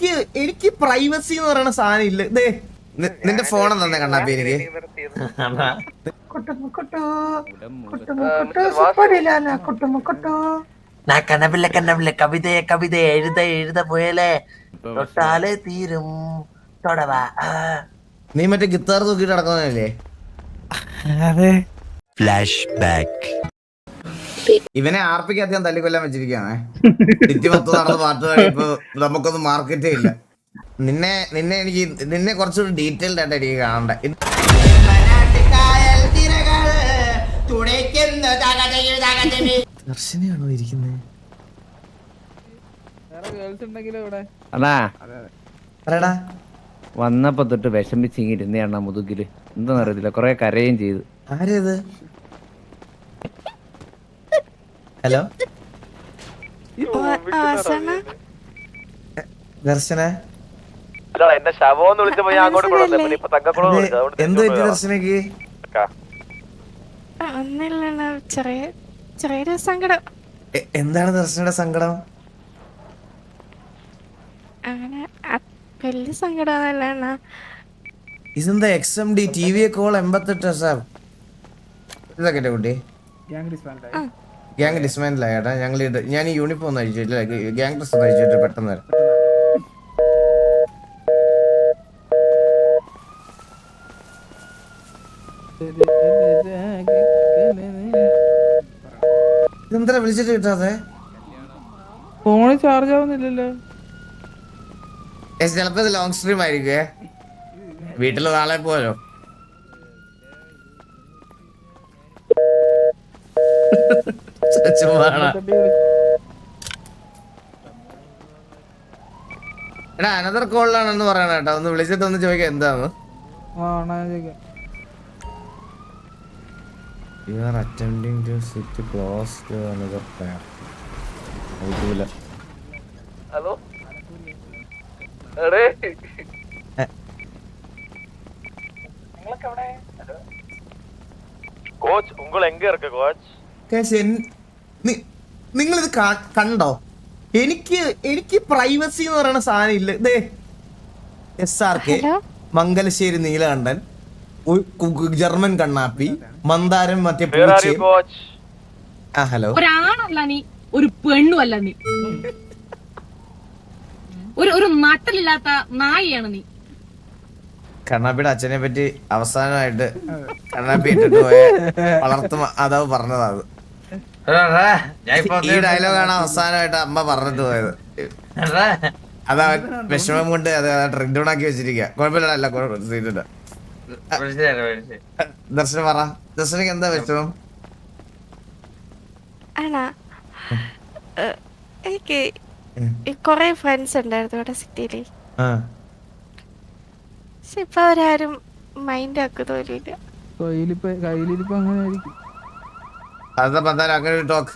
എനിക്ക് എനിക്ക് പ്രൈവസി എന്ന് പറയുന്ന സാധനം ഇല്ല. ദേ നിന്റെ ഫോൺ തന്നെ കണ്ണാപ്പി എനിക്ക്. കണ്ണപിള്ള കണ്ണപിള്ള കവിതയെ കവിത എഴുത എഴുത പോയല്ലേ തൊട്ടാല് തീരും തൊടവാ. നീ മറ്റേ ഗിത്താർ തൂക്കിട്ട് നടക്കുന്നതല്ലേ? Flash back. ഇവനെ ആർപ്പിക്കകത്ത് ഞാൻ തല്ലിക്കൊല്ലാൻ വെച്ചിരിക്കുകയാണേ. 10 നടന്ന് പാട്ട് പാടി ഇപ്പൊ നമുക്കൊന്നും മാർക്കറ്റേ ഇല്ല. നിന്നെ നിന്നെ എനിക്ക് നിന്നെ കുറച്ചുകൂടി ഡീറ്റെയിൽഡ് ആയിട്ട് എനിക്ക് കാണണ്ടേ. ദർശനയാണോ ഇരിക്കുന്നത്? അണ്ണാ വന്നപ്പോ തൊട്ട് വിഷമിച്ചിങ്ങിരുന്ന മുതുകില് എന്താന്ന് അറിയത്തില്ല, കൊറേ കരയും ചെയ്തു. ആരേത്? ഹലോ ദർശന, എന്റെ ശവോന്ന് വിളിച്ചപ്പോ ഞാൻ അങ്ങോട്ട് കൊണ്ടുവന്നേ. ഇപ്പൊ തങ്കക്കുളം എന്ത് പറ്റി ദർശനക്ക്? ചെറിയൊരു സങ്കടം. എന്താണ് ദർശനയുടെ സങ്കടം? അങ്ങനെ വലിയ സങ്കടമല്ല. ഇതെന്താ XMD TV കോൾ 88 സാർ? ഇതൊക്കെ കുട്ടി ഗ്യാങ് ഡിസ്മാൻഡിൽ ആയിട്ടാ. ഞാൻ ഈ യൂണിഫോം ഒന്നും അഴിച്ചിട്ടില്ല, ഗ്യാങ് ഡ്രസ് ഒന്നും അഴിച്ചിട്ട് പെട്ടെന്ന് ഇതെന്താ വിളിച്ചിട്ട് കിട്ടാതെ? ഫോണ് ചാർജ് ആവുന്നില്ലല്ലോ. ചിലപ്പോ ഇത് ലോങ് സ്ട്രീം ആയിരിക്കുവേ. വീട്ടില് നാളെ പോലോ. എടാ അനദർ കോളിലാണെന്ന് പറയണ കേട്ടോ. ഒന്ന് വിളിച്ചിട്ട് ഒന്ന് ചോദിക്കാം എന്താന്ന്. You are attempting to sit close to another player. ഒന്നുമില്ല. ഹലോ കോച്ച് ഉങ്ങൾ എങ്ക ഇருக்கு കോച്ച്? നിങ്ങളിത് കണ്ടോ? എനിക്ക് പ്രൈവസി എന്ന് പറയുന്ന സാധനം ഇല്ല. ദേ SRK, മംഗലശ്ശേരി നീലകണ്ഠൻ, ജർമ്മൻ കണ്ണാപ്പി, മന്ദാരം മറ്റേ ഹലോ. ഒരാണല്ല നീ, ഒരു പെണ്ണുമല്ല നീ, ഒരു നട്ടലില്ലാത്ത നായിയാണ് നീ. കണ്ണാപ്പിയുടെ അച്ഛനെ പറ്റി അവസാനമായിട്ട് കണ്ണാപ്പി ഇട്ടിട്ട് പോയ വളർത്തു അതാവ് പറഞ്ഞതാ. അത് ഈ ഡയലോഗാണ് അവസാനമായിട്ട് അമ്മ പറഞ്ഞിട്ട് പോയത്. അതാ വിഷമം കൊണ്ട് അത് ട്രിഗ് ഡൗൺ ആക്കി വെച്ചിരിക്കുക. കുഴപ്പമില്ല. ദർശന പറ, ദർശനക്ക് എന്താ വിഷമം? എനിക്ക് കൊറേ ഫ്രണ്ട്സ് ഉണ്ടായിരുന്നു ഇവിടെ സിറ്റിയില്. പക്ഷെ ഇപ്പൊ അവരാരും മൈൻഡ് ആക്കുന്നവരില്ല. അങ്ങനെ ഒരു ടോക്ക്.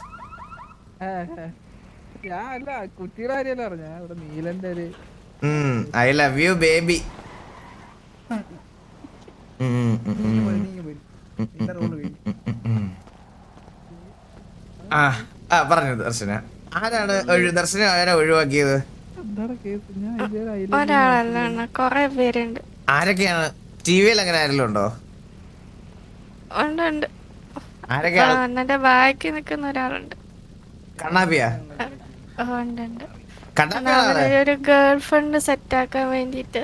കുട്ടിയുടെ കാര്യമല്ല പറഞ്ഞ ഇവിടെ നീലന്റെ ഒരു ഐ ലവ് യു ബേബി. പറഞ്ഞു ദർശന. ദർശന ആരാ ഒഴിവാക്കിയത്? ഒരാളല്ല, കൊറേ പേരുണ്ട്. ആരൊക്കെയാണ്? ടിവിയിൽ അങ്ങനെ ആരെങ്കിലും ഉണ്ടോ? ഉണ്ട്. എന്റെ ബാക്കി നിക്കുന്ന ഒരാളുണ്ട്. കണ്ണാപ്പിയാ? ഒരു ഗേൾ ഫ്രണ്ട് സെറ്റ് ആക്കാൻ വേണ്ടിട്ട്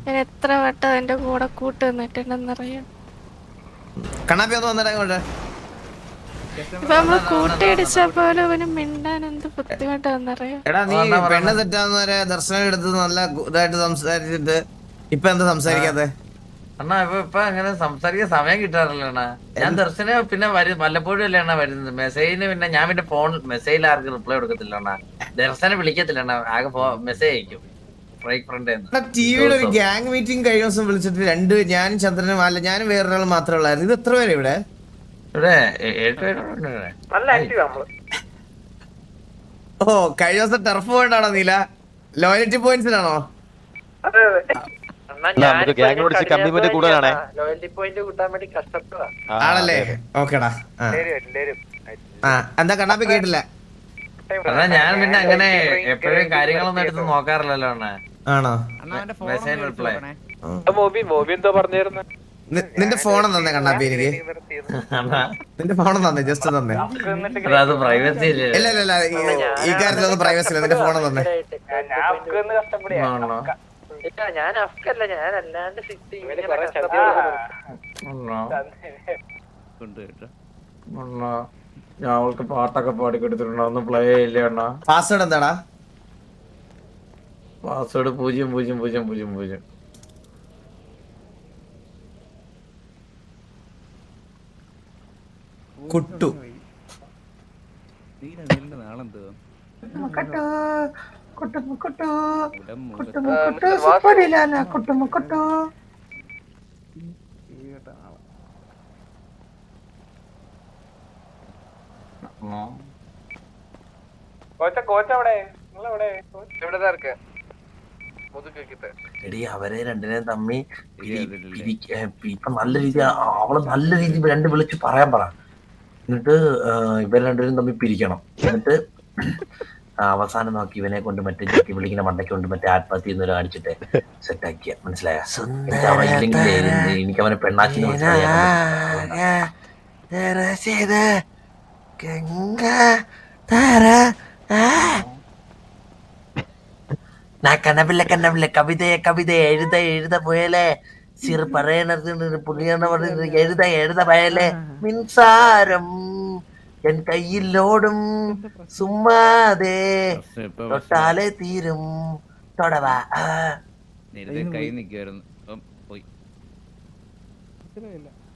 ഞാൻ എത്ര വട്ടം എന്റെ കൂടെ കൂട്ട് നിന്നിട്ടുണ്ടെന്നറിയാം. കണ്ണാപ്പി ഒന്ന് വന്നിട്ട് ഇപ്പൊ നമ്മള് കൂട്ടിയിടിച്ച പോലെ അവന് മിണ്ടാൻ എന്ത് ബുദ്ധിമുട്ടാന്നറിയാം. എടാ നീ പെണ്ണ് തെറ്റാവുന്നവരെ ദർശനം എടുത്ത് നല്ല ഇതായിട്ട് സംസാരിച്ചിട്ട് ഇപ്പൊ എന്താ സംസാരിക്കാതെ? അണ്ണാ ഇപ്പൊ അങ്ങനെ സംസാരിക്കാൻ സമയം കിട്ടാറില്ല അണ്ണാ. ഞാൻ ദർശന പിന്നെ വല്ലപ്പോഴും അല്ലേ അണ്ണാ വരുന്നത്. മെസ്സേജിന് പിന്നെ ഞാൻ പിന്നെ ഫോൺ മെസ്സേജിൽ ആർക്കും റിപ്ലൈ കൊടുക്കത്തില്ല അണ്ണാ. ദർശന വിളിക്കത്തില്ല അണ്ണാ, ആകെ മെസ്സേജ് അയക്കും. ടിവിയുടെ ഒരു ഗ്യാങ് മീറ്റിംഗ് കഴിഞ്ഞ ദിവസം വിളിച്ചിട്ട് ഞാനും ചന്ദ്രനും അല്ല ഞാനും വേറൊരാൾ മാത്രമേ ഉള്ളായിരുന്നു. ഇത് എത്ര പേര് ഇവിടെ? ഓ കഴിഞ്ഞ ദിവസം ടർഫ് പോയിട്ടാണോ നീല? ലോയൽറ്റി പോയിന്റ്സിലാണോ? ആണല്ലേ? ഓക്കെടാ. എന്താ കണ്ണാപ്പി കേട്ടില്ല? ഞാൻ പിന്നെ അങ്ങനെ എപ്പോഴും കാര്യങ്ങളൊന്നും എടുത്ത് നോക്കാറില്ലല്ലോ അണ്ണാ. ആണോ? അണ്ണാ അവന്റെ ഫോൺ മെസ്സേജ് റിപ്ലൈ. മോബി എന്തോ പറഞ്ഞായിരുന്നു. നിന്റെ ഫോൺ തന്നെ കണ്ണാപ്പി എനിക്ക്. നിന്റെ ഫോൺ തന്നെ, ജസ്റ്റ് തന്നെ. അത് പ്രൈവസി ഇല്ലേ? ഇല്ല ഇല്ല ഇല്ല, ഈ കാര്യത്തിലൊന്നും പ്രൈവസി ഇല്ല. നിന്റെ ഫോൺ തന്നെ. ഞാൻ അഫ്കല്ല, ഞാൻ അല്ലാണ്ട് ഞാൻ അവൾക്ക് പാട്ടൊക്കെ പാടി കൊടുത്തിട്ടുണ്ടോ? ഒന്ന് പ്ലേ ഇല്ല അണ്ണാ. പാസ്വേഡ് എന്താടാ? പാസ്വേഡ് 000000. കുട്ടു. നാളെന്തോ എടി അവരെ രണ്ടിനെയും തമ്മി ഇപ്പൊ നല്ല രീതി അവള് നല്ല രീതി രണ്ട് വിളിച്ച് പറയാൻ പറ. എന്നിട്ട് ഇവർ രണ്ടുപേരും തമ്മിൽ പിരിക്കണം. എന്നിട്ട് അവസാനം നോക്കി ഇവനെ കൊണ്ട് മറ്റേ ജക്കി വിളിക്കുന്ന മണ്ടയ്ക്ക് കൊണ്ട് മറ്റേ ആത്മഹത്യ എന്നൊരു കാണിച്ചിട്ട് സെറ്റ് ആക്കിയ. മനസ്സിലായ? എനിക്ക് അവനെ പെണ്ണാച്ചിന്ന് കണ്ണപിള്ള കവിത എഴുത പോയല്ലേ സിർ പറയണത് പുള്ളിയാണ് പറഞ്ഞത്. എഴുത പോയല്ലേ മിൻസാരം എൻ കയ്യിലോടും സുമ്മാതെ തൊട്ടാലെ തീരും തൊടവാ. കൈ നിക്കുവായിരുന്നു. പോയി.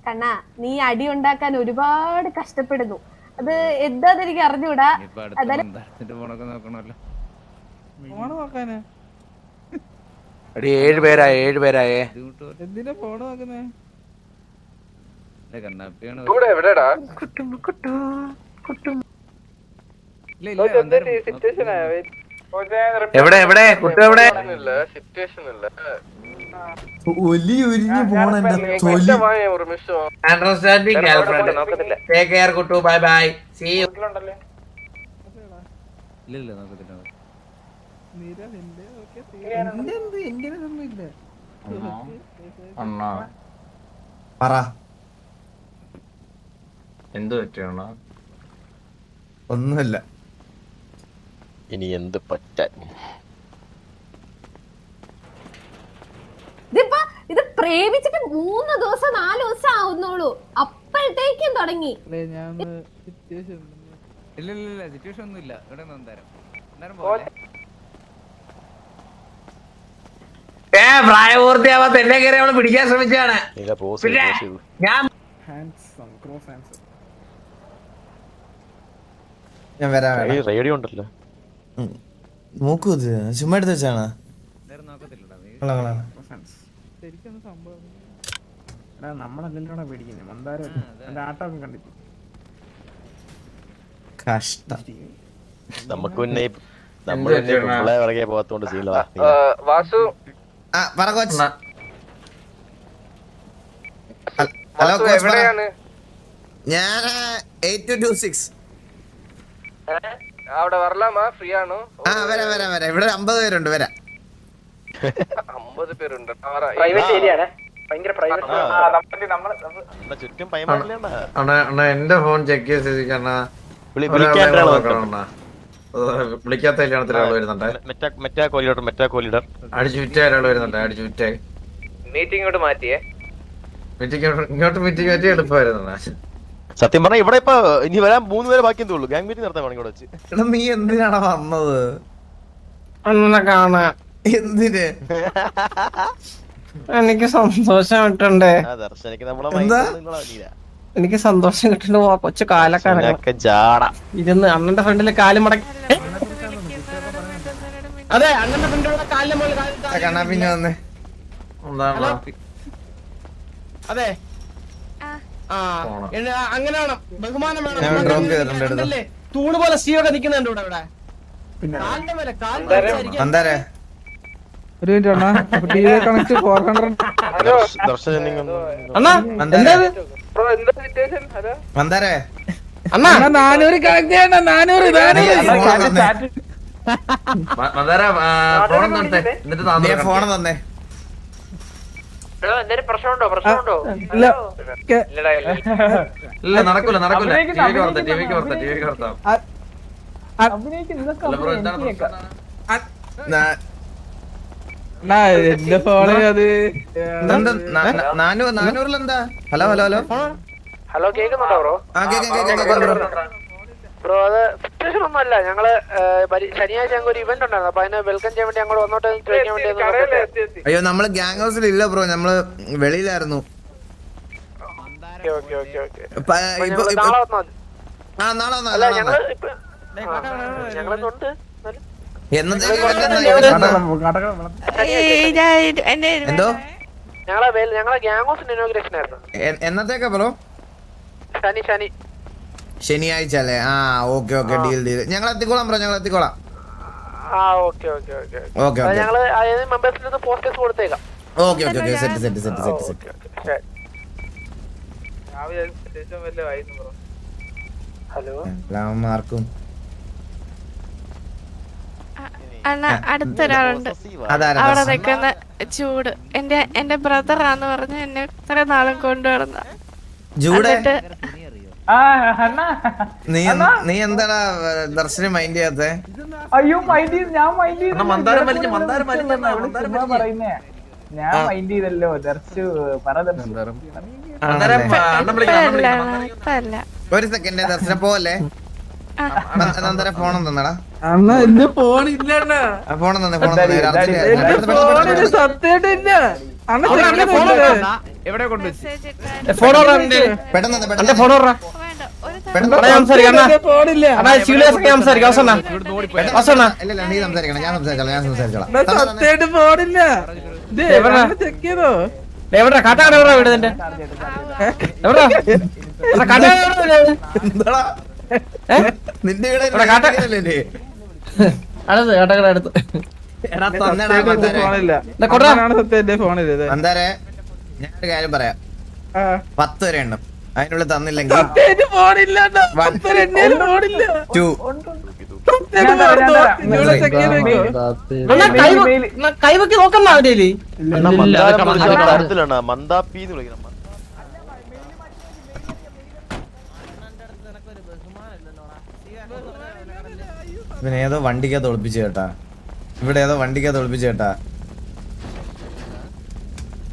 കണ്ണാ, നീ അടി ഉണ്ടാക്കാൻ ഒരുപാട് കഷ്ടപ്പെടുന്നു. അത് എന്താന്ന് എനിക്ക് അറിഞ്ഞൂടാ. ഫോണൊക്കെ നോക്കണല്ലോ. അടി 7 പേരായേ. എന്തിനാ ഫോണ് നോക്കുന്നേ? കണ്ണാപ്പിയാണ്. എവിടെ കുട്ടി എവിടെ? ഒലി ഉരിഞ്ഞു പോണ തൊലി. Understanding girlfriend. ടേക്ക് കെയർ കുട്ടു. Bye bye. See you. ഇല്ല നോക്കത്തില്ല. അണ്ണാ പറ. എന്ത് പറ്റിയാണോ? ഒന്നുമില്ല. ഇനി എന്ത് പറ്റാൻ? ഇത് പ്രേമിച്ചിട്ട് 3 ദിവസം 4 ദിവസം ആവുന്നുള്ളൂ, അപ്പോഴത്തേക്കും തുടങ്ങി. ഇല്ല സിറ്റുവേഷൻ ഒന്നും ഇല്ല. ഇവിടെ പ്രായപൂർത്തിയാവാത്ത എന്നെ കയറി അവള് പിടിക്കാൻ ശ്രമിച്ചാണ്. ഞാൻ വരാം. റേഡിയോ ഉണ്ടല്ലോ. മൂക്കൂത് ചുമ്മാ എടുത്ത് വെച്ചാണ്. കഷ്ടം. നമുക്ക് പിന്നെ നമ്മളെ പിറകെ പോകാത്തോണ്ട് സീലവാ. വാസു പറ കോച്ച്. ഹലോ കോച്ച്, ഞാൻ 8226. അവിടെ വരലാമാ? ഫ്രീ ആണോ? വരാം. ഇവിടെ 50 പേരുണ്ട്. വരാം. 50 പേരുണ്ട്. ചുറ്റും എന്റെ ഫോൺ ചെക്ക് ചെയ്ത് വിളിക്കാത്ത കല്യാണത്തിലാണ് വരുന്നുണ്ട്. അടിച്ചു വിറ്റ ഒരാൾ വരുന്നുണ്ട്. അടിച്ചു വിറ്റ മീറ്റിംഗ് ഇങ്ങോട്ട് മാറ്റിയേ. ഇങ്ങോട്ട് മീറ്റിംഗ് മാറ്റി എളുപ്പമായിരുന്നു. സത്യം പറഞ്ഞാൽ ഇവിടെ ഇപ്പൊ ഇനി വരാൻ 3 പേരെ ബാക്കി എന്തേ ഗ്യാങ് മീറ്റിംഗ് നടത്താൻ വേണമെങ്കിൽ വെച്ച്. എടാ നീ എന്തിനാണ് വന്നത്? കാണാൻ. എന്തിന്? എനിക്ക് സന്തോഷം കിട്ടണ്ടേ? എനിക്ക് സന്തോഷം കിട്ടണ്ട. കൊച്ചു കാലൊക്കെ ഇരുന്ന് അണ്ണന്റെ ഫ്രണ്ടിലെ കാല് മടക്കി. അതെ, അണ്ണന്റെ ഫ്രണ്ടിലുള്ള കാലിന്റെ മുകളിൽ കണ്ണാ പിന്നെ വന്നേ. അതെ അങ്ങനെ വേണം, ബഹുമാനം വേണം. വേണം. തൂണ് പോലെ സ്റ്റീവൊക്കെ നിക്കുന്നുണ്ട് ഇവിടെ. മന്ദാരെ ഒരു മിനിറ്റ് അണ്ണാ. TV connect 400. അണ്ണാ മന്ദാരെ അണ്ണാ 400 കണക്ട് ചെയ്യണ്ട. 400. മന്ദാര ഫോൺ എടുത്തേ എന്നിട്ട് നീ ഫോൺ തന്നെ ഇല്ല നടക്കൂല ടിവിക്ക് വർത്താം ബ്രോ എന്താണ് പ്രശ്നം? എന്റെ ഫോണിൽ അത് 400 എന്താ? ഹലോ ഹലോ കേക്കുന്നുണ്ടോ ബ്രോ? ആ കേക്കാം ബ്രോ. ബ്രോ അത് സിറ്റുവേഷൻ ഒന്നുമല്ല, ഞങ്ങള് ശനിയാഴ്ച ഞങ്ങൾക്ക് ഒരു ഇവന്റ് ഉണ്ടായിരുന്നു, അപ്പൊ അതിനെ വെൽക്കം ചെയ്യാൻ വേണ്ടി ഞങ്ങൾ വന്നോട്ട് ചോദിക്കാൻ വേണ്ടി. അയ്യോ നമ്മള് ഗ്യാങ് ഹൗസിൽ ഇല്ല ബ്രോ, നമ്മള് വെളിയിലായിരുന്നു. നാളെ വന്നാൽ മതി. നാളെ അല്ല ഞങ്ങള് ഞങ്ങളൊന്നുണ്ട്. എന്തോ ഞങ്ങളെ ഗ്യാങ് ഹൗസിന്റെ ഇനോഗ്രേഷൻ ആയിരുന്നു. എന്നത്തേക്കാ ബ്രോ? ശനി ശനിയാഴ്ച അല്ലേ? ആ ഓക്കെ ഡീൽ ഞങ്ങൾ എത്തിക്കോളാം ബ്രോ, ഞങ്ങൾ എത്തിക്കോളാം. ഓക്കെ ഞങ്ങള് മെമ്പേഴ്സിന് പോസ്റ്റേഴ്സ് കൊടുത്തേക്കാം. Okay set. ഹലോ എല്ലാവർക്കും അണ്ണ അടുത്തൊരാളുണ്ട് അതാരാ? അവിടെ നിൽക്കുന്ന ചൂട്. എന്റെ ബ്രദറാന്ന് പറഞ്ഞ് എന്നെ ഇത്ര നാളും കൊണ്ടുവരുന്ന. ജൂടെ നീ എന്താടാ ദർശനം മൈൻഡ് ചെയ്യാത്തെ? അയ്യോ മൈൻഡ് ഞാൻ മൈൻഡ് മന്ദാരം വലിഞ്ഞ പറയുന്നേ, ഞാൻ മൈൻഡ് ചെയ്തല്ലോ. ദർശു പറ ഇപ്പല്ല. ഒരു സെക്കൻഡ് ദർശനം പോവല്ലേ? നന്ദന ഫോണും തന്നടാ. അണ്ണ എന്റെ ഫോൺ ഇല്ല. ഫോൺ തന്നെ എവിടെ കൊണ്ടുവച്ചു? നീ സംസാരിക്കണം, ഞാൻ സംസാരിച്ചോളാം. എവിടെ കാട്ടാ വീടിന്റെ എവിടെ നിന്റെ അടുത്ത് അന്താരെ ഞാനൊരു കാര്യം പറയാം. 10 വരെ എണ്ണം, അതിനുള്ളിൽ തന്നില്ലെങ്കിൽ 1 2 കൈവക്കി നോക്കണ്ട അവരേല് മന്ദാപ്പിന്ന് വിളിക്കണം. പിന്നെ ഏതോ വണ്ടിക്കകത്ത് ഒളിപ്പിച്ചു കേട്ടാ. ഇവിടെ ഏതോ വണ്ടിക്കകത്ത് ഒളിപ്പിച്ചു കേട്ടാ.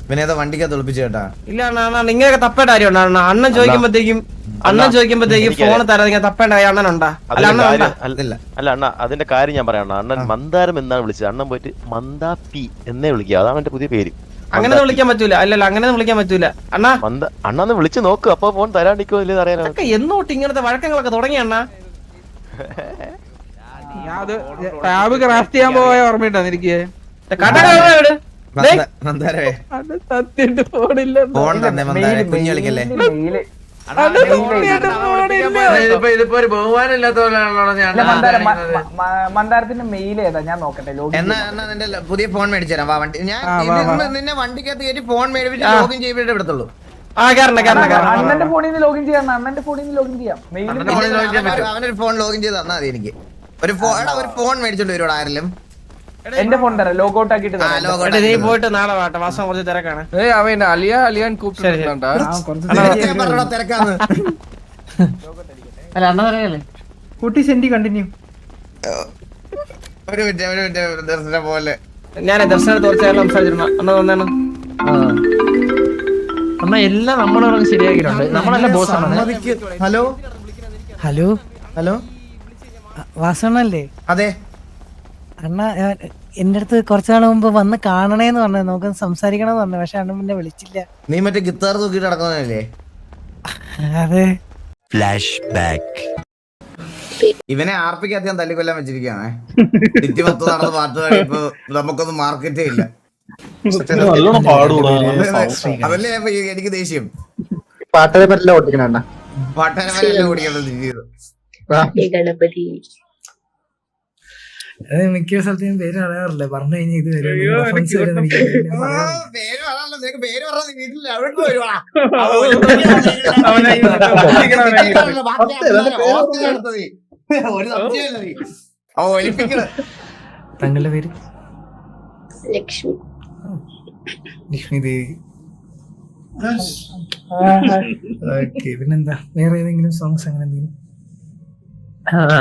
പിന്നെ ഏതോ വണ്ടിക്കകത്ത് ഒളിപ്പിച്ചു കേട്ടാ. ഇല്ല അണ്ണാ നിങ്ങളൊക്കെ തപ്പേണ്ട കാര്യമുണ്ടോ? അണ്ണൻ ചോദിക്കുമ്പോഴത്തേക്കും ഫോൺ തരാതെ തപ്പേണ്ട കാര്യം അണ്ണനുണ്ടാ? അല്ല അണ്ണ അതിന്റെ കാര്യം ഞാൻ പറയാം. അണ്ണൻ മന്ദാരം എന്നാണ് വിളിച്ചത്. അണ്ണൻ പോയിട്ട് മന്ദാപ്പി എന്നേ വിളിക്കുക, അതാണ് എന്റെ പുതിയ പേര്. അങ്ങനെ വിളിക്കാൻ പറ്റൂല. അല്ലല്ല അങ്ങനെ വിളിക്കാൻ പറ്റൂല. അണ്ണന്ന് വിളിച്ചു നോക്ക്, അപ്പൊ ഫോൺ തരാണ്ടിക്കോ ഇല്ലെന്ന് അറിയാനോ. എന്നോട്ട് ഇങ്ങനത്തെ വഴക്കങ്ങളൊക്കെ തുടങ്ങി അണ്ണാ? ക്രാഫ്റ്റ് ചെയ്യാൻ പോയ ഓർമ്മയുണ്ടോ എനിക്ക്? ഇതിപ്പോ ഒരു ബഹുമാനം ഇല്ലാത്ത പോലെയാണല്ലോ ഞാൻ മന്ദാരത്തിന്റെ മെയിൽ ഏതാ ഞാൻ നോക്കട്ടെ. എന്നാ നിന്റെ പുതിയ ഫോൺ മേടിച്ചു തരാം. വാ വണ്ടി ഞാൻ നിന്നെ വണ്ടിക്കകത്ത് കയറ്റി ഫോൺ മേടിപ്പിച്ച് ലോഗിൻ ചെയ്തിട്ടേ എടുത്തുള്ളൂ. അണ്ണന്റെ ഫോണിൽ നിന്ന് ലോഗിൻ ചെയ്യാം. അണ്ണന്റെ ഫോണിൽ നിന്ന് ലോഗിൻ ചെയ്യാം. അവനൊരു ഫോൺ ലോഗിൻ ചെയ്ത് തന്നാ മതി. എനിക്ക് ഒരു ഫോൺ മേടിച്ചോണ്ട് വരുവാ ആരെങ്കിലും. എന്റെ ഫോൺ തരാം, ലോഗ് ഔട്ട് ആക്കിട്ട് നീ പോയിട്ട് നാളെ വാട്ടെ. വാസം കുറച്ച് തിരക്കാണ്. തിരക്കാന്ന് അല്ല അണ്ണ പറയല്ലേ കുട്ടി സെന്റി കണ്ടിന്യൂ. ഒരു മിനിറ്റ് ദർശനം പോലെ ഞാൻ ദർശനത്തെ കുറച്ച് സംസാരിച്ചിരുന്നു. അണ്ണ വന്നാണ് അണ്ണ എല്ലാം നമ്മളോട് ശരിയാക്കിയിട്ടുണ്ട്. നമ്മളെല്ലാം ബോസാണ്. ഹലോ ഹലോ ഹലോ വാസണ്ണല്ലേ? അതെ അണ്ണ എന്റെ അടുത്ത് കുറച്ചാൾ മുമ്പ് വന്ന് കാണണേന്ന് പറഞ്ഞു, നമുക്ക് സംസാരിക്കണമെന്ന് പറഞ്ഞു. പക്ഷെ അണ്ണൻ പിന്നെ വിളിച്ചില്ല. നീ മറ്റേ ഗിത്താർ തൂക്കിട്ട് നടക്കുന്നതല്ലേ? അതെ. Flash back. ഇവനെ ആർപ്പിക്കകത്ത് ഞാൻ തല്ലിക്കൊല്ലാൻ വെച്ചിരിക്കുകയാണേ. ടിറ്റി 10 നടന്ന് പാട്ട് പാടി ഇപ്പൊ നമുക്കൊന്നും മാർക്കറ്റേ ഇല്ല. അതല്ലേ എനിക്ക് ദേഷ്യം. പാട്ടേ പറ്റില്ല ഓടിക്കണ പാട്ടേനെല്ലാം ഓടിക്കണം. മിക്ക സ്ഥലത്തും പേര് അറിയാറില്ല. പറഞ്ഞു കഴിഞ്ഞാൽ ഇത് പേര് പറയാനല്ലോ. നിനക്ക് പേര് പറഞ്ഞാൽ വീട്ടിൽ അവിടെ വരുവാ. ഒരു സംശയമല്ല നീ. താങ്കളുടെ പേര്? ലക്ഷ്മി. ലക്ഷ്മി ദേവി. ഓക്കെ, പിന്നെന്താ വേറെ ഏതെങ്കിലും സോങ്സ് അങ്ങനെ എന്തെങ്കിലും?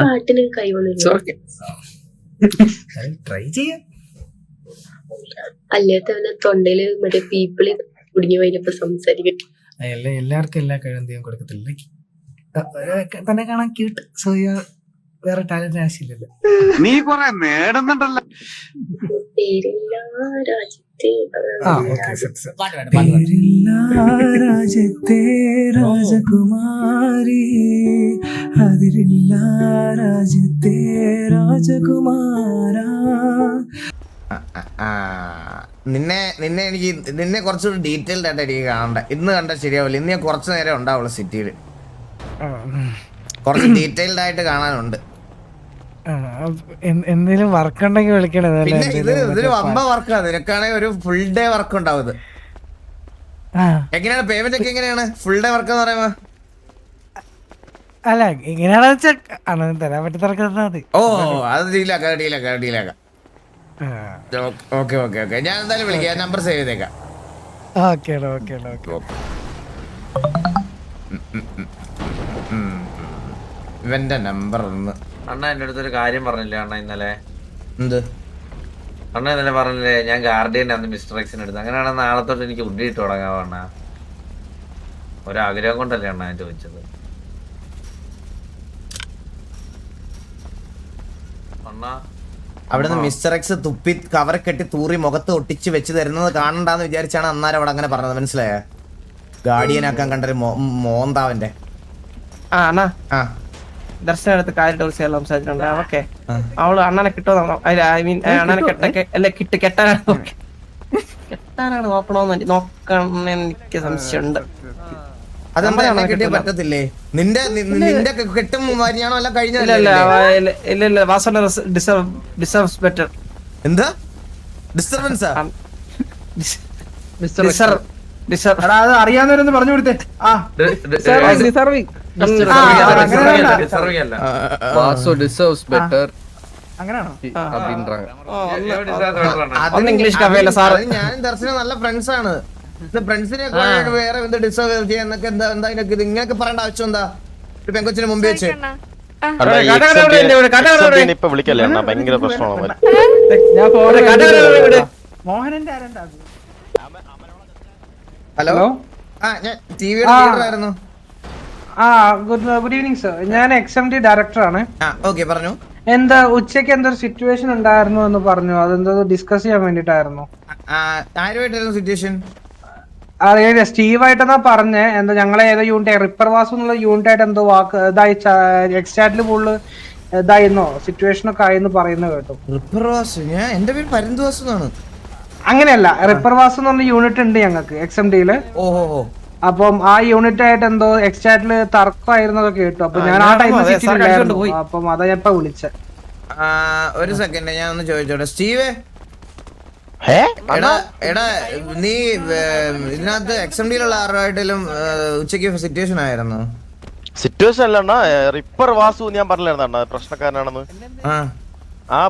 പാട്ടിന് കൈവന്നില്ല. ട്രൈ ചെയ്യാം. അല്ലാത്തവനെ തൊണ്ടയില് മറ്റേ പീപ്പിളി കുടുങ്ങി പോയപ്പോ സംസാരിക്കും. എല്ലാവർക്കും എല്ലാ കഴിവും ദൈവം കൊടുക്കത്തില്ല. തന്നെ കാണാൻ ക്യൂട്ട്, സോ വേറെ ടാലന്റ് ആവശ്യമില്ലല്ലോ. നീ കൊറേ നേടുന്നുണ്ടല്ലോ. പേരില്ല രാജ്യത്തെ രാജ്യത്തെ രാജകുമാരി, അതിരില്ല രാജ്യത്തെ രാജകുമാര. നിന്നെ കുറച്ചുകൂടി ഡീറ്റെയിൽഡ് ആയിട്ട് എനിക്ക് കാണണ്ട. ഇന്ന് കണ്ടാൽ ശരിയാവില്ല. ഇന്ന് ഞാൻ കുറച്ചു നേരം ഉണ്ടാവുള്ളൂ സിറ്റിയിൽ. കുറച്ച് ഡീറ്റെയിൽഡ് ആയിട്ട് കാണാനുണ്ട്. എന്തെങ്കിലും വർക്ക് ഉണ്ടെങ്കിൽ വിളിക്കണേ. പിന്നെ ഇതൊരു വമ്പ വർക്കാണ്. നിനക്കാണെങ്കിൽ ഒരു ഫുൾ ഡേ വർക്ക് ഉണ്ടാവും. ഇത് എങ്ങനെയാണ് പേയ്മെന്റ് ഒക്കെ എങ്ങനെയാണ് ഫുൾ ഡേ വർക്ക് എന്ന് പറയുമ്പോ? അല്ല, ഇങ്ങനെയാണെന്ന് വെച്ചാൽ അണ്ണന് തരാൻ പറ്റുന്ന മതി. ഓ, അത് ഡീലാക്കാം. ഓക്കെ ഞാൻ എന്തായാലും വിളിക്കാം. നമ്പർ സേവ് ചെയ്തേക്കാം. ഓക്കെ. ഇവന്റെ നമ്പർ ഒന്ന്. അണ്ണ എന്റെ അടുത്തൊരു കാര്യം പറഞ്ഞില്ലേ അണ്ണ ഇന്നലെ? എന്ത് അണ്ണ ഇന്നലെ പറഞ്ഞില്ലേ ഞാൻ ഗാർഡിയൻ അന്ന് മിസ്റ്റർ എക്സിന് എടുത്ത്? അങ്ങനെയാണെങ്കിൽ നാളെ തൊട്ട് എനിക്ക് ഉണ്ടിട്ട് തുടങ്ങാവോ അണ്ണ? ഒരാഗ്രഹം കൊണ്ടല്ലേ അണ്ണ ഞാൻ ചോദിച്ചത്. അണ്ണ അവിടുന്ന് മിസ്റ്റർ എക്സ് തുപ്പി കവർ കെട്ടി തൂറി മുഖത്ത് ഒട്ടിച്ച് വെച്ച് തരുന്നത് കാണണ്ടാന്ന് വിചാരിച്ചാണ് അന്നേരം അവിടെ അങ്ങനെ പറഞ്ഞത്. മനസ്സിലായ? ഗാർഡിയനാക്കാൻ കണ്ടൊരു മോന്താവന്റെ. ദർശനം എടുത്ത് കാര്യം സംസാരിച്ചിട്ടുണ്ട്. ഓക്കെ, അവള് അണ്ണനെ കിട്ടുമോ? ഐ മീൻ അണ്ണനെ കെട്ടാനാണ് നോക്കണമെന്ന് എനിക്ക് സംശയമുണ്ട്. പറ്റത്തില്ലേ? നിന്റെ കെട്ടും വരിയാണോ എല്ലാം കഴിഞ്ഞ? ഇല്ല, വാസന ഡിസർവ്സ് ബെറ്റർ. എന്താ ഡിസ്റ്റർബൻസാ? അത് അറിയാവുന്നവരൊന്ന് പറഞ്ഞു കൊടുത്തേ. ഇംഗ്ലീഷ് കഫേല സാർ. ഞാനും ദർശനം നല്ല ഫ്രണ്ട്സ് ആണ്. ഫ്രണ്ട്സിനെ വേറെ എന്ത് ഡിസേർവ് ചെയ്യാന്നൊക്കെ എന്താ ഇങ്ങനെയൊക്കെ പറയേണ്ട ആവശ്യം എന്താ? ഒരു പെങ്കൊച്ചിന് മുമ്പ് വെച്ച് ഇപ്പൊ വിളിക്കല്ലേ അണ്ണാ, ഭയങ്കര പ്രശ്നമാണ്. മോഹനന്റെ ആരണ്ടാ? ഹലോ, ഞാൻ ടിവിയുടെ ലീഡറായിരുന്നു. Good evening sir. ഞാൻ XMD ഡയറക്ടറാണ്. ഓക്കെ, പറഞ്ഞു. എന്താ ഉച്ചക്ക് എന്തൊരു സിറ്റുവേഷൻ ഉണ്ടായിരുന്നു എന്ന് പറഞ്ഞു. അതെന്തോ ഡിസ്കസ് ചെയ്യാൻ വേണ്ടിട്ടായിരുന്നു. ആരുമായിട്ടായിരുന്നു സിറ്റുവേഷൻ? അറിയില്ല, സ്റ്റീവായിട്ടെന്നാ പറഞ്ഞേ. എന്താ ഞങ്ങളെ ഏതോ യൂണിറ്റ് റിപ്പർ വാസു എന്നുള്ള യൂണിറ്റ് ആയിട്ട് എന്തോ വാക്ക് ഇതായി എക്സ്റ്റാറ്റിൽ ഫുള്ള് ഇതായിരുന്നോ സിറ്റുവേഷൻ ഒക്കെ ആയെന്ന് പറയുന്നത് കേട്ടു. റിപ്പർ വാസു? ഞാൻ എന്റെ പേര് പരന്തുവാസു എന്നാണ്. അങ്ങനെയല്ല, റിപ്പർ വാസു എന്ന് പറഞ്ഞ യൂണിറ്റ് ഉണ്ട് ഞങ്ങൾക്ക് XMDയില്. ഓഹോ. അപ്പം ആ യൂണിറ്റ് ആയിട്ട് എന്തോ എക്സ്റ്റാറ്റില് തർക്കമായിരുന്നതൊക്കെ കേട്ടു. അപ്പൊ ഞാൻ ആ ടൈമിൽ സിറ്റിയിലായിരുന്നു. അപ്പം അതാ ഞാൻ ഇപ്പൊ വിളിച്ചത്. ഒരു സെക്കൻഡ്, ഞാൻ ഒന്ന് ചോദിച്ചോട്ടെ സ്റ്റീവേ. എടാ നീ ഇതിനകത്ത് XMDയിലുള്ള ആരുമായിട്ടെങ്കിലും ഉച്ചക്ക് സിറ്റുവേഷൻ ആയിരുന്നു? സിറ്റുവേഷൻ അല്ല, റിപ്പർ വാസു ഞാൻ പറഞ്ഞില്ലായിരുന്നു പ്രശ്നക്കാരനാണെന്ന്. ആ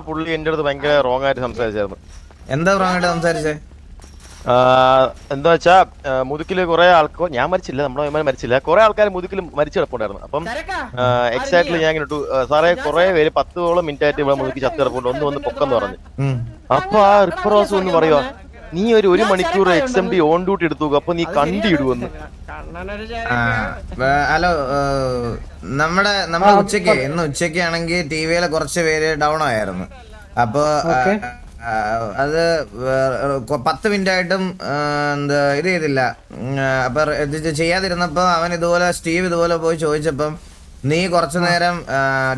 പുള്ളി എന്റെ അടുത്ത് ഭയങ്കര റോങ് ആയിട്ട് സംസാരിച്ചായിരുന്നു. എന്താ റോങ് ആയിട്ട് സംസാരിച്ചേ? എന്താ വെച്ചാ മുതുക്കില് കുറെ ആൾക്കാർ, ഞാൻ മരിച്ചില്ല, നമ്മുടെ മരിച്ചില്ല, കുറെ ആൾക്കാർ മുതുക്കിൽ മരിച്ചു കിടപ്പുണ്ടായിരുന്നു. അപ്പം എക്സാക്ട്ലി ഞാൻ ഇങ്ങനെ ഇട്ടു, സാറേ കുറെ പേര് 10ഓളം മിനിറ്റ് ആയിട്ട് ഇവിടെ മുതുക്കി ചത്ത് കിടപ്പുണ്ട്, ഒന്ന് പൊക്കെന്ന് പറഞ്ഞു. അപ്പൊ ആ റിപ്പർ വാസു എന്ന് പറയുക, നീ ഒരു മണിക്കൂർ XMD ഓൺ ഡ്യൂട്ടി എടുത്തു, അപ്പൊ നീ കണ്ടിടുവെന്ന്. ഹലോ, നമ്മുടെ ഇന്ന് ഉച്ചക്ക് ആണെങ്കിൽ ടിവിയിലെ കുറച്ച് പേര് ഡൗൺ ആയിരുന്നു. അപ്പൊ അത് 10 മിനിറ്റ് ആയിട്ടും എന്താ ഇത് ചെയ്തില്ല. അപ്പൊ ഇത് ചെയ്യാതിരുന്നപ്പോ അവൻ ഇതുപോലെ സ്റ്റീവ് ഇതുപോലെ പോയി ചോദിച്ചപ്പം നീ കുറച്ചു നേരം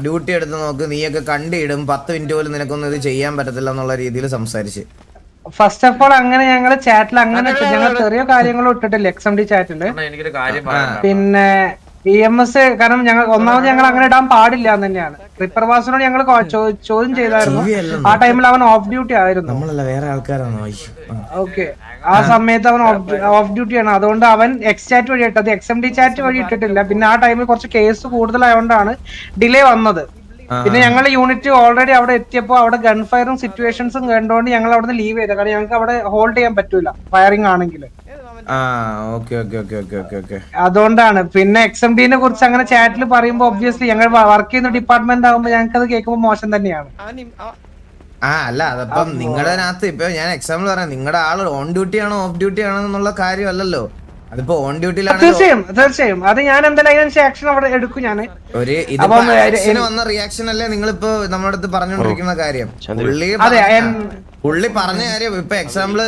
ഡ്യൂട്ടി എടുത്ത് നോക്ക്, നീയൊക്കെ കണ്ടിടും, 10 മിനിറ്റ് പോലും നിനക്കൊന്നും ഇത് ചെയ്യാൻ പറ്റത്തില്ല എന്നുള്ള രീതിയിൽ സംസാരിച്ച്. ഫസ്റ്റ് ഓഫ് ഓൾ അങ്ങനെ ഞങ്ങള് ചാറ്റിൽ അങ്ങനെ ഞങ്ങൾ ചെറിയ കാര്യങ്ങളും ഇട്ടിട്ടില്ല XMD ചാറ്റില്. പിന്നെ EMS കാരണം ഞങ്ങൾ ഒന്നാമത് ഞങ്ങൾ അങ്ങനെ ഇടാൻ പാടില്ല എന്ന് തന്നെയാണ്. റിപ്പർ വാസിനോട് ഞങ്ങൾ ചോദ്യം ചെയ്തായിരുന്നു. ആ ടൈമിൽ അവൻ ഓഫ് ഡ്യൂട്ടി ആയിരുന്നു. ഓക്കെ, ആ സമയത്ത് അവൻ ഓഫ് ഡ്യൂട്ടി ആണ്. അതുകൊണ്ട് അവൻ ചാറ്റ് വഴി ഇട്ടത്, XMD ചാറ്റ് വഴി ഇട്ടിട്ടില്ല. പിന്നെ ആ ടൈമിൽ കുറച്ച് കേസ് കൂടുതലായതുകൊണ്ടാണ് ഡിലേ വന്നത്. പിന്നെ ഞങ്ങൾ യൂണിറ്റ് ഓൾറെഡി അവിടെ എത്തിയപ്പോ അവിടെ ഗൺ ഫയറും സിറ്റുവേഷൻസും കണ്ടുകൊണ്ട് ഞങ്ങൾ അവിടെ നിന്ന് ലീവ് ചെയ്തത്. കാരണം ഞങ്ങൾക്ക് അവിടെ ഹോൾഡ് ചെയ്യാൻ പറ്റൂല ഫയറിംഗ് ആണെങ്കിൽ. അതുകൊണ്ടാണ്. പിന്നെ XMD-നെ കുറിച്ച് അങ്ങനെ ചാറ്റിൽ പറയുമ്പോൾ ഒബ്വിയസ്ലി ഞങ്ങൾ വർക്ക് ചെയ്യുന്ന ഡിപ്പാർട്ട്മെന്റ് ആകുമ്പോൾ ഞങ്ങൾക്ക് അത് കേൾക്കുമ്പോൾ മോശം തന്നെയാണ്. അല്ല അതപ്പം നിങ്ങളുടെ ഇപ്പൊ ഞാൻ എക്സാമ്പിൾ പറയാം, നിങ്ങളുടെ ആള് ഓൺ ഡ്യൂട്ടി ആണോ ഓഫ് ഡ്യൂട്ടി ആണോ എന്നുള്ള കാര്യമല്ലല്ലോ. അതിപ്പോ ഓൺ ഡ്യൂട്ടിയിലാണ്. തീർച്ചയായും അത് ഞാൻ എന്തായാലും അതിനനുസരിച്ച് ആക്ഷൻ അവിടെ എടുക്കും. ഞാൻ വന്ന റിയാക്ഷൻ അല്ലേ നിങ്ങളിപ്പോ നമ്മുടെ അടുത്ത് പറഞ്ഞുകൊണ്ടിരിക്കുന്ന കാര്യം. പുള്ളി പറഞ്ഞ കാര്യം ഇപ്പൊ എക്സാമ്പിള്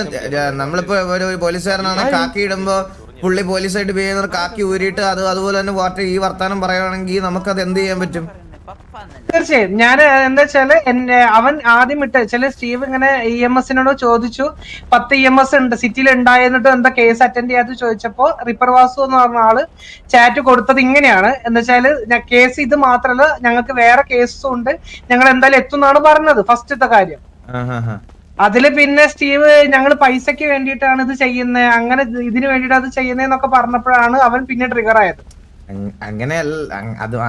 നമ്മളിപ്പോ ഒരു പോലീസുകാരനാണ് കാക്കി ഇടുമ്പോ പുള്ളി പോലീസായിട്ട് ചെയ്യുന്നത് കാക്കി ഊരിയിട്ട് അതുപോലെ തന്നെ ഈ വർത്താനം പറയുകയാണെങ്കിൽ നമുക്കത് എന്ത് ചെയ്യാൻ പറ്റും? തീർച്ചയായും ഞാൻ എന്താ വെച്ചാല് അവൻ ആദ്യം ചില സ്റ്റീവ് ഇങ്ങനെ EMS-നോട് ചോദിച്ചു 10 EMS ഉണ്ട് സിറ്റിയിൽ ഉണ്ടായിരുന്നിട്ട് എന്താ കേസ് അറ്റൻഡ് ചെയ്യാത്ത ചോദിച്ചപ്പോ റിപ്പർ വാസു എന്ന് പറഞ്ഞ ആള് ചാറ്റ് കൊടുത്തത് ഇങ്ങനെയാണ്. എന്താ വെച്ചാല് കേസ് ഇത് മാത്രല്ല ഞങ്ങൾക്ക് വേറെ കേസും ഉണ്ട്, ഞങ്ങൾ എന്തായാലും എത്തുന്നാണ് പറഞ്ഞത് ഫസ്റ്റത്തെ കാര്യം. അതില് പിന്നെ സ്റ്റീവ് ഞങ്ങൾ പൈസക്ക് വേണ്ടിയിട്ടാണ് ഇത് ചെയ്യുന്നത്, അങ്ങനെ ഇതിന് വേണ്ടിയിട്ട് അത് ചെയ്യുന്നതെന്നൊക്കെ പറഞ്ഞപ്പോഴാണ് അവൻ പിന്നെ ട്രിഗർ ആയത്. അങ്ങനെയല്ല,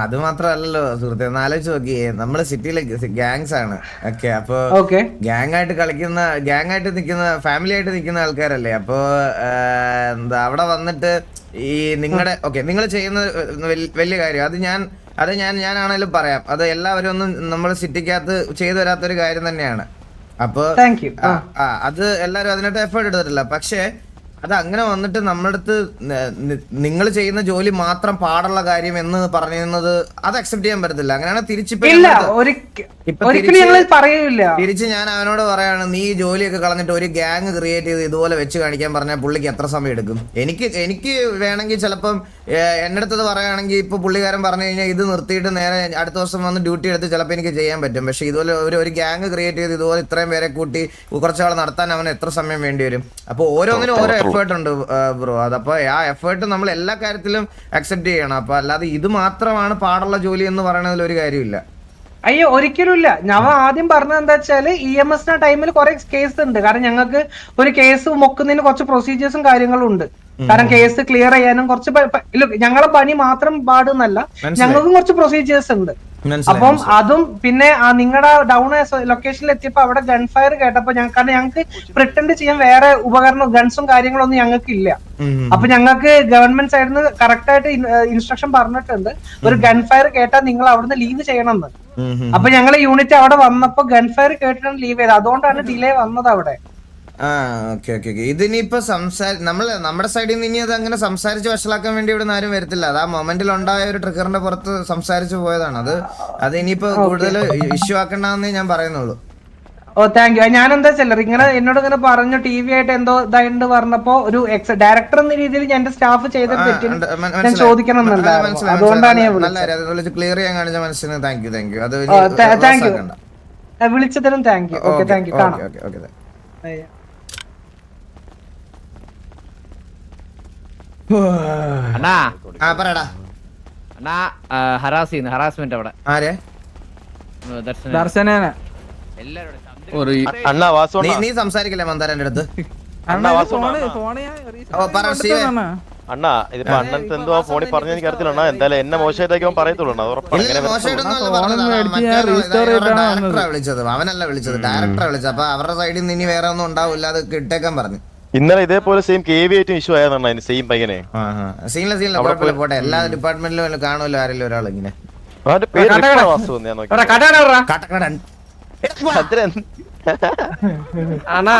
അത് മാത്രല്ലല്ലോ സുഹൃത്തെ, ആലോചിച്ച് നോക്കിയേ, നമ്മള് സിറ്റിയിലെ ഗാങ്സ് ആണ്. ഓക്കെ, അപ്പൊ ഗ്യാങ് ആയിട്ട് നിൽക്കുന്ന ഫാമിലി ആയിട്ട് നിൽക്കുന്ന ആൾക്കാരല്ലേ. അപ്പൊ എന്താ അവിടെ വന്നിട്ട് ഈ നിങ്ങൾ ചെയ്യുന്ന വലിയ കാര്യം അത് ഞാനാണേലും പറയാം, അത് എല്ലാവരും ഒന്നും നമ്മൾ സിറ്റിക്കകത്ത് ചെയ്തു വരാത്തൊരു കാര്യം തന്നെയാണ്. അപ്പൊ അത് എല്ലാരും അതിനായിട്ട് എഫേർട്ട് എടുത്തിട്ടില്ല. പക്ഷെ അത് അങ്ങനെ വന്നിട്ട് നമ്മുടെ അടുത്ത് നിങ്ങൾ ചെയ്യുന്ന ജോലി മാത്രം പാടുള്ള കാര്യം എന്ന് പറയുന്നത് അത് അക്സെപ്റ്റ് ചെയ്യാൻ പറ്റത്തില്ല. അങ്ങനെയാണ് തിരിച്ച് ഞാൻ അവനോട് പറയാണ്, നീ ജോലിയൊക്കെ കളഞ്ഞിട്ട് ഒരു ഗ്യാങ് ക്രിയേറ്റ് ചെയ്ത് ഇതുപോലെ വെച്ച് കാണിക്കാൻ പറഞ്ഞാൽ പുള്ളിക്ക് എത്ര സമയം എടുക്കും? എനിക്ക് വേണമെങ്കിൽ ചിലപ്പം എന്റെ അടുത്തത് പറയുകയാണെങ്കിൽ ഇപ്പൊ പുള്ളിക്കാരൻ പറഞ്ഞു കഴിഞ്ഞാൽ ഇത് നിർത്തിയിട്ട് നേരെ അടുത്ത ദിവസം വന്ന് ഡ്യൂട്ടി എടുത്ത് ചിലപ്പോൾ എനിക്ക് ചെയ്യാൻ പറ്റും. പക്ഷെ ഇതുപോലെ ഒരു ഗ്യാങ് ക്രിയേറ്റ് ചെയ്ത് ഇതുപോലെ ഇത്രയും പേരെ കൂട്ടി കുറച്ചാൾ നടത്താൻ അവന് എത്ര സമയം വേണ്ടി വരും? അപ്പൊ ഓരോന്നിനും ഓരോ എഫേർട്ട് ഉണ്ട് ബ്രോ. അതപ്പോ ആ എഫേർട്ട് നമ്മൾ എല്ലാ കാര്യത്തിലും അക്സെപ്റ്റ് ചെയ്യണം. അപ്പൊ അല്ലാതെ ഇത് മാത്രമാണ് പാടുള്ള ജോലി എന്ന് പറയുന്നതിൽ ഒരു കാര്യമില്ല. അയ്യോ, ഒരിക്കലും ഇല്ല. ഞാൻ ആദ്യം പറഞ്ഞത് എന്താ വെച്ചാല് EMS ടൈമിൽ കുറെ കേസ് ഉണ്ട്. കാരണം ഞങ്ങൾക്ക് ഒരു കേസ് മൊക്കുന്നതിന് കുറച്ച് പ്രൊസീജിയേഴ്സും കാര്യങ്ങളും ഉണ്ട്. കാരണം കേസ് ക്ലിയർ ചെയ്യാനും കുറച്ച് ഞങ്ങളെ പണി മാത്രം പാടുന്നല്ല, ഞങ്ങൾക്കും കുറച്ച് പ്രൊസീജിയേഴ്സ് ഉണ്ട്. അപ്പം അതും പിന്നെ നിങ്ങളുടെ ഡൗൺ ലൊക്കേഷനിൽ എത്തിയപ്പോ അവിടെ ഗൺ ഫയർ കേട്ടപ്പോ കാരണം ഞങ്ങൾക്ക് പ്രിട്ടൻഡ് ചെയ്യാൻ വേറെ ഉപകരണം ഗൺസും കാര്യങ്ങളൊന്നും ഞങ്ങൾക്ക് ഇല്ല. അപ്പൊ ഞങ്ങൾക്ക് ഗവൺമെന്റ് സൈഡിൽ നിന്ന് കറക്റ്റ് ആയിട്ട് ഇൻസ്ട്രക്ഷൻ പറഞ്ഞിട്ടുണ്ട്, ഒരു ഗൺ ഫയർ കേട്ടാൽ നിങ്ങൾ അവിടുന്ന് ലീവ് ചെയ്യണം എന്ന്. അപ്പൊ ഞങ്ങളെ യൂണിറ്റ് അവിടെ വന്നപ്പോ ഗൺ ഫയർ കേട്ടിട്ടാണ് ലീവ് ചെയ്തത്. അതുകൊണ്ടാണ് ഡിലേ വന്നത് അവിടെ. ഇതിനിപ്പോ നമ്മുടെ സൈഡിൽ നിന്ന് ഇനി അത് അങ്ങനെ സംസാരിച്ച് വഷളാക്കാൻ വേണ്ടി ഇവിടെ ആരും വരത്തില്ല. അത് ആ മൊമെന്റിൽ ഉണ്ടായ ഒരു ട്രിഗറിന്റെ പുറത്ത് സംസാരിച്ചു പോയതാണ്. അത് ഇനിയിപ്പോ കൂടുതൽ ഇഷ്യൂ ആക്കണ്ടെന്നേ ഞാൻ പറയുന്നുള്ളൂ. Thank you. ഞാൻ എന്താ വെച്ചാൽ ഇങ്ങനെ എന്നോട് ഇങ്ങനെ പറഞ്ഞു TV ആയിട്ട് എന്തോ ഇതായിട്ട് പറഞ്ഞപ്പോ ഒരു ഡയറക്ടർ എന്ന രീതിയിൽ ഞാൻ എന്റെ സ്റ്റാഫ് ചെയ്ത ഞാൻ ചോദിക്കണം എന്നുണ്ടായിരുന്നു. അതുകൊണ്ടാണ് ഞാൻ ക്ലിയർ ചെയ്യാൻ കാണിച്ച മനസ്സിന് താങ്ക് യു. Thank you. വിളിച്ചതിനും thank you. Okay, thank you. കാണാം. ഹറാസ്മെന്റ് അവിടെ നീ സംസാരിക്കില്ലേ മന്ദാരന്റെ അടുത്ത്? അണ്ണാ ഇതിപ്പോ അണ്ണൻ എന്തോ ഫോണിൽ പറഞ്ഞു എനിക്ക് അറിയത്തില്ല. എന്തായാലും എന്നെ മോശമായിട്ടൊക്കെ പറയത്തുള്ളൂ. വിളിച്ചത് അവനല്ല വിളിച്ചത്, ഡയറക്ടറെ വിളിച്ചത്. അപ്പൊ അവരുടെ സൈഡിൽ നിന്ന് ഇനി വേറെ ഒന്നും ഉണ്ടാവില്ല, അത് കിട്ടേക്കാൻ പറഞ്ഞു. ഇന്നലെ ഇതേപോലെ സെയിം KV ആയിട്ടും ഇഷ്യൂ ആയതാണ് സെയിം പയ്യനെ. പോട്ടെ, എല്ലാ ഡിപ്പാർട്ട്മെന്റിലും കാണുമല്ലോ ആരെങ്കിലും ഒരാൾ ഇങ്ങനെ. അണ്ണാ